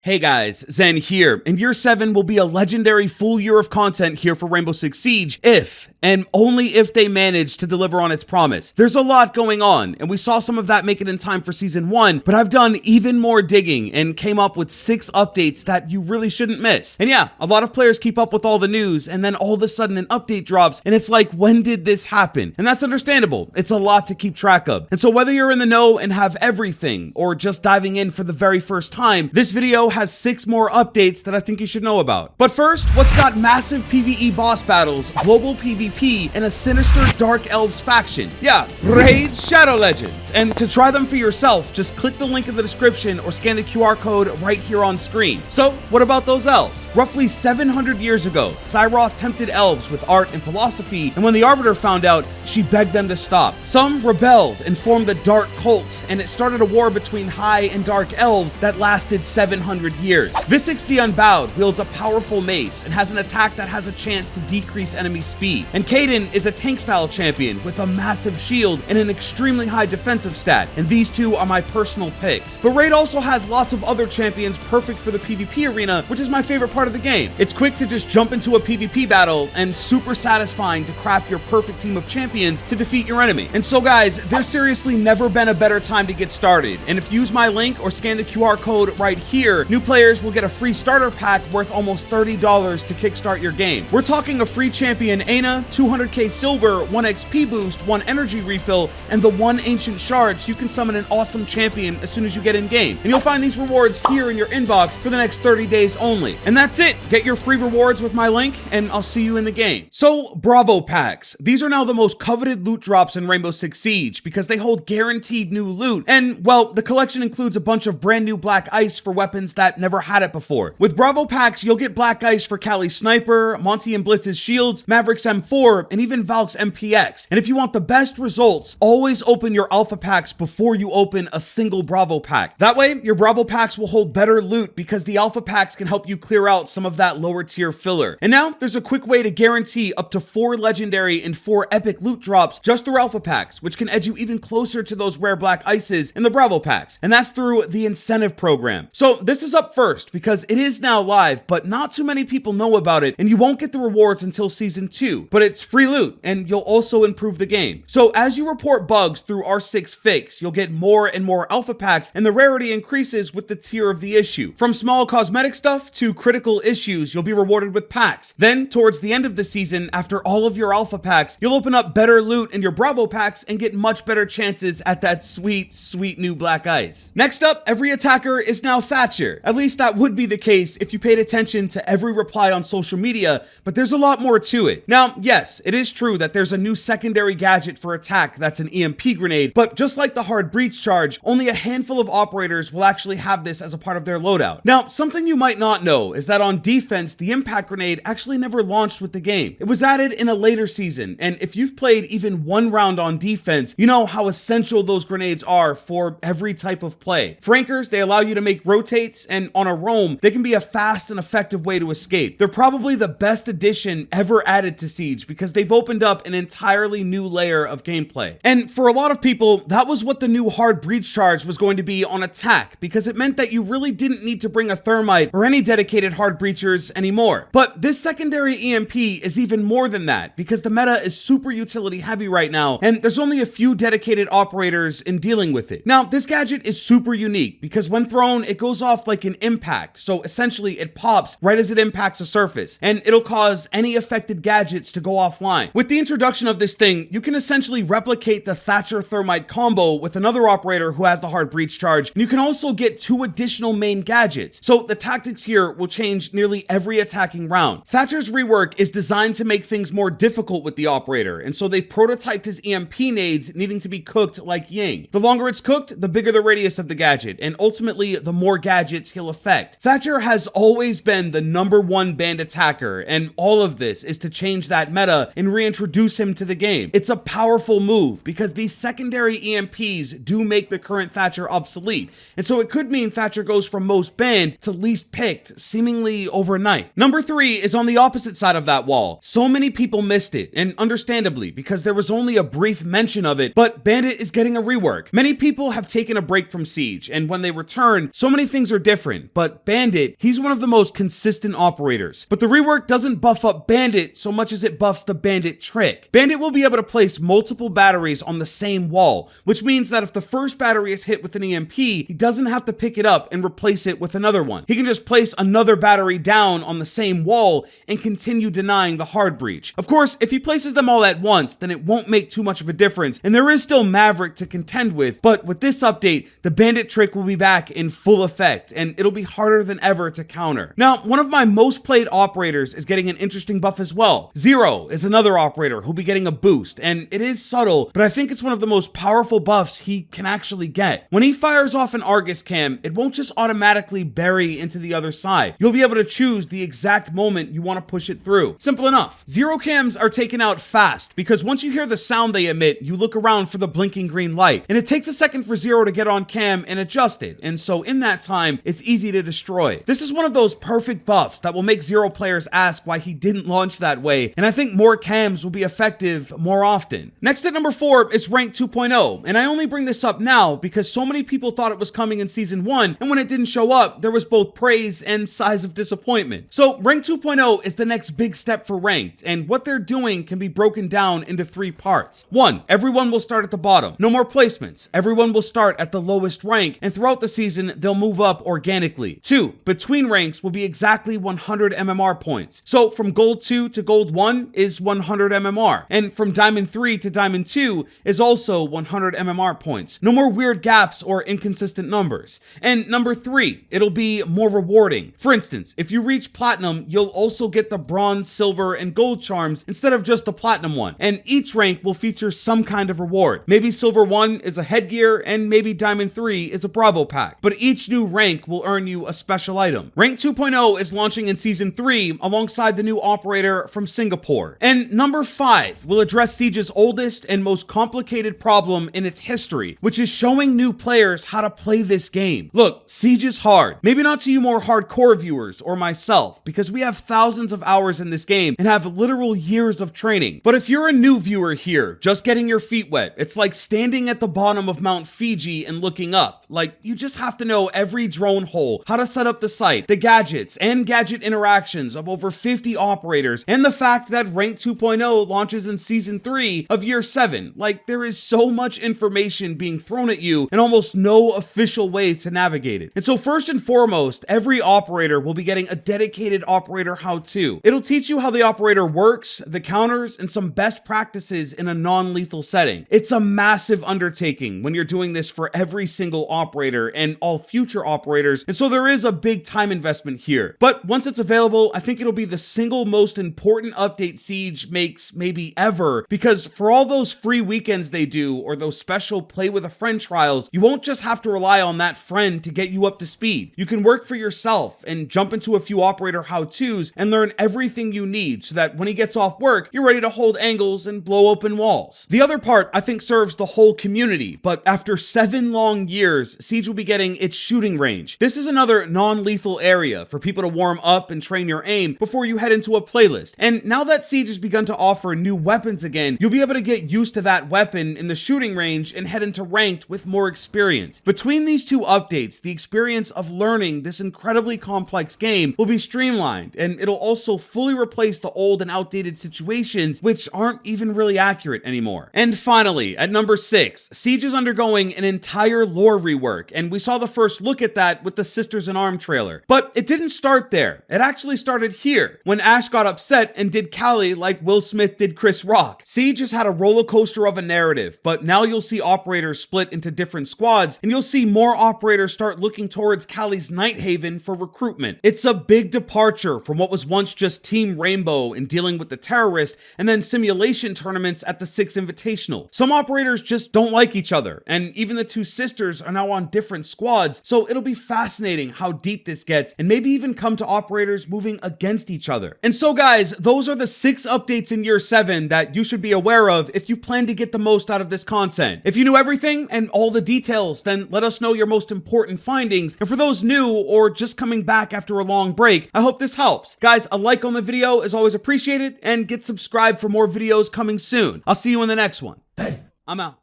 Hey guys, Zen here, and Year 7 will be a legendary full year of content here for Rainbow Six Siege if, and only if they manage to deliver on its promise. There's a lot going on, and we saw some of that make it in time for Season 1, but I've done even more digging and came up with 6 updates that you really shouldn't miss. And yeah, a lot of players keep up with all the news, and then all of a sudden an update drops, and it's like, when did this happen? And that's understandable. It's a lot to keep track of. And so whether you're in the know and have everything, or just diving in for the very first time, this video has 6 more updates that I think you should know about. But first, what's got massive PvE boss battles, global PvP, and a sinister Dark Elves faction? Yeah, Raid Shadow Legends. And to try them for yourself, just click the link in the description or scan the QR code right here on screen. So, what about those elves? Roughly 700 years ago, Cyroth tempted elves with art and philosophy, and when the Arbiter found out, she begged them to stop. Some rebelled and formed the Dark Cult, and it started a war between High and Dark Elves that lasted 700 years. Visix the Unbowed wields a powerful mace and has an attack that has a chance to decrease enemy speed. And Kaden is a tank-style champion with a massive shield and an extremely high defensive stat, and these two are my personal picks. But Raid also has lots of other champions perfect for the PvP arena, which is my favorite part of the game. It's quick to just jump into a PvP battle and super satisfying to craft your perfect team of champions to defeat your enemy. And so guys, there's seriously never been a better time to get started. And if you use my link or scan the QR code right here, new players will get a free starter pack worth almost $30 to kickstart your game. We're talking a free champion Ana, 200k silver, 1 XP boost, 1 energy refill, and the 1 ancient shard so you can summon an awesome champion as soon as you get in game. And you'll find these rewards here in your inbox for the next 30 days only. And that's it. Get your free rewards with my link, and I'll see you in the game. So, Bravo packs. These are now the most coveted loot drops in Rainbow Six Siege because they hold guaranteed new loot. And, well, the collection includes a bunch of brand new black ice for weapons that never had it before. With Bravo packs, you'll get black ice for Cali's sniper, Monty and Blitz's shields, Maverick's M4, and even Valk's MPX. And if you want the best results, always open your alpha packs before you open a single Bravo pack. That way, your Bravo packs will hold better loot because the alpha packs can help you clear out some of that lower tier filler. And now, there's a quick way to guarantee up to 4 legendary and 4 epic loot drops just through alpha packs, which can edge you even closer to those rare black ices in the Bravo packs. And that's through the incentive program. So this is up first because it is now live, but not too many people know about it, and you won't get the rewards until Season 2. But it's free loot, and you'll also improve the game. So as you report bugs through R6 Fix, you'll get more and more alpha packs, and the rarity increases with the tier of the issue. From small cosmetic stuff to critical issues, you'll be rewarded with packs. Then, towards the end of the season, after all of your alpha packs, you'll open up better loot in your Bravo packs and get much better chances at that sweet, sweet new black ice. Next up, every attacker is now Thatcher. At least that would be the case if you paid attention to every reply on social media, but there's a lot more to it. Now, yes, it is true that there's a new secondary gadget for attack that's an EMP grenade, but just like the hard breach charge, only a handful of operators will actually have this as a part of their loadout. Now, something you might not know is that on defense, the impact grenade actually never launched with the game. It was added in a later season, and if you've played even 1 round on defense, you know how essential those grenades are for every type of play. Frankers, they allow you to make rotates, and on a roam, they can be a fast and effective way to escape. They're probably the best addition ever added to Siege because they've opened up an entirely new layer of gameplay. And for a lot of people, that was what the new hard breach charge was going to be on attack because it meant that you really didn't need to bring a thermite or any dedicated hard breachers anymore. But this secondary EMP is even more than that because the meta is super utility heavy right now, and there's only a few dedicated operators in dealing with it. Now, this gadget is super unique because when thrown, it goes off like an impact. So essentially, it pops right as it impacts a surface, and it'll cause any affected gadgets to go offline. With the introduction of this thing, you can essentially replicate the Thatcher Thermite combo with another operator who has the hard breach charge, and you can also get 2 additional main gadgets. So the tactics here will change nearly every attacking round. Thatcher's rework is designed to make things more difficult with the operator, and so they've prototyped his EMP nades needing to be cooked like Ying. The longer it's cooked, the bigger the radius of the gadget, and ultimately the more gadgets he'll affect. Thatcher has always been the #1 banned attacker, and all of this is to change that meta and reintroduce him to the game. It's a powerful move because these secondary EMPs do make the current Thatcher obsolete, and so it could mean Thatcher goes from most banned to least picked seemingly overnight. Number 3 is on the opposite side of that wall. So many people missed it, and understandably, because there was only a brief mention of it, but Bandit is getting a rework. Many people have taken a break from Siege, and when they return, so many things are different different, but Bandit, he's one of the most consistent operators. But the rework doesn't buff up Bandit so much as it buffs the Bandit trick. Bandit will be able to place multiple batteries on the same wall, which means that if the first battery is hit with an EMP, he doesn't have to pick it up and replace it with another one. He can just place another battery down on the same wall and continue denying the hard breach. Of course, if he places them all at once, then it won't make too much of a difference, and there is still Maverick to contend with, but with this update, the Bandit trick will be back in full effect, and it'll be harder than ever to counter. Now, one of my most played operators is getting an interesting buff as well. Zero is another operator who'll be getting a boost, and it is subtle, but I think it's one of the most powerful buffs he can actually get. When he fires off an Argus cam, it won't just automatically bury into the other side. You'll be able to choose the exact moment you want to push it through. Simple enough. Zero cams are taken out fast because once you hear the sound they emit, you look around for the blinking green light, and it takes a second for Zero to get on cam and adjust it, and so in that time, it's easy to destroy. This is one of those perfect buffs that will make Zero players ask why he didn't launch that way, and I think more cams will be effective more often. Next at number 4 is Rank 2.0, and I only bring this up now because so many people thought it was coming in Season 1, and when it didn't show up, there was both praise and sighs of disappointment. So Rank 2.0 is the next big step for Ranked, and what they're doing can be broken down into 3 parts. 1, everyone will start at the bottom. No more placements. Everyone will start at the lowest rank, and throughout the season, they'll move up organically. 2, between ranks will be exactly 100 MMR points. So from Gold 2 to Gold 1 is 100 MMR, and from Diamond 3 to Diamond 2 is also 100 MMR points. No more weird gaps or inconsistent numbers. And number 3, it'll be more rewarding. For instance, if you reach Platinum, you'll also get the Bronze, Silver, and Gold charms instead of just the Platinum one, and each rank will feature some kind of reward. Maybe Silver 1 is a headgear, and maybe Diamond 3 is a Bravo pack, but each new rank will earn you a special item. Rank 2.0 is launching in Season 3 alongside the new operator from Singapore. And number 5 will address Siege's oldest and most complicated problem in its history, which is showing new players how to play this game. Look, Siege is hard. Maybe not to you more hardcore viewers or myself, because we have thousands of hours in this game and have literal years of training. But if you're a new viewer here, just getting your feet wet, it's like standing at the bottom of Mount Fiji and looking up. Like, you just have to know every drone hole, how to set up the site, the gadgets and gadget interactions of over 50 operators, and the fact that Rank 2.0 launches in Season 3 of Year 7. Like, there is so much information being thrown at you and almost no official way to navigate it. And so first and foremost, every operator will be getting a dedicated operator how-to. It'll teach you how the operator works, the counters, and some best practices in a non-lethal setting. It's a massive undertaking when you're doing this for every single operator and all future operators, and so there is a big time investment here. But once it's available, I think it'll be the single most important update Siege makes maybe ever, because for all those free weekends they do, or those special play with a friend trials, you won't just have to rely on that friend to get you up to speed. You can work for yourself and jump into a few operator how-tos and learn everything you need so that when he gets off work, you're ready to hold angles and blow open walls. The other part, I think, serves the whole community, but after 7 long years, Siege will be getting its shooting range. This is another non-lethal area for people to warm up and train your aim before you head into a playlist. And now that Siege has begun to offer new weapons again, you'll be able to get used to that weapon in the shooting range and head into Ranked with more experience. Between these 2 updates, the experience of learning this incredibly complex game will be streamlined, and it'll also fully replace the old and outdated situations which aren't even really accurate anymore. And finally, at number 6, Siege is undergoing an entire lore rework, and we saw the first look at that with the Sisters in Arm trailer. But it didn't start there. It actually started here, when Ash got upset and did Callie like Will Smith did Chris Rock. Siege has had a roller coaster of a narrative, but now you'll see operators split into different squads, and you'll see more operators start looking towards Callie's Night Haven for recruitment. It's a big departure from what was once just Team Rainbow and dealing with the terrorists, and then simulation tournaments at the 6 Invitational. Some operators just don't like each other, and even the 2 sisters are now on different squads, so it'll be fascinating how deep this gets, and maybe even come to operators moving against each other. And so guys, those are the 6 updates in Year 7 that you should be aware of if you plan to get the most out of this content. If you knew everything and all the details, then let us know your most important findings. And for those new or just coming back after a long break, I hope this helps. Guys, a like on the video is always appreciated, and get subscribed for more videos coming soon. I'll see you in the next one. Hey, I'm out.